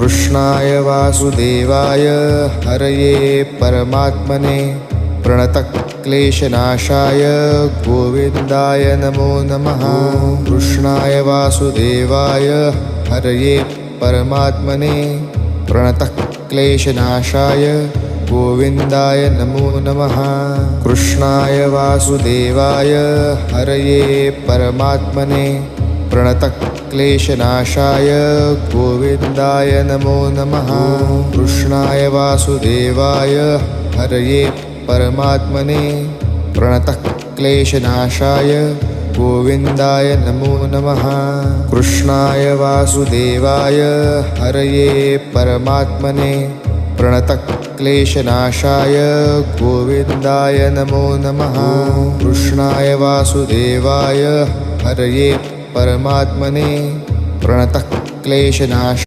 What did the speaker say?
कृष्णाय वासुदेवाय हरये परमात्मने प्रणतक्लेशनाशाय गोविन्दाय नमो नमः। कृष्णाय वासुदेवाय हरये परमात्मने प्रणतक्लेशनाशाय गोविन्दाय नमो नमः। कृष्णाय वासुदेवाय हरये परमात्मने प्रणतक्लेशनाशाय गोविन्दाय नमो नमः। कृष्णाय वासुदेवाय हरये परमात्मने प्रणतक्लेशनाशाय गोविन्दाय नमो नमः। कृष्णाय वासुदेवाय हरये परमात्मने प्रणतक्लेशनाशाय गोविन्दाय नमो नमः। कृष्णाय वासुदेवाय हरये परमात्मने प्रणतक्लेशनाशाय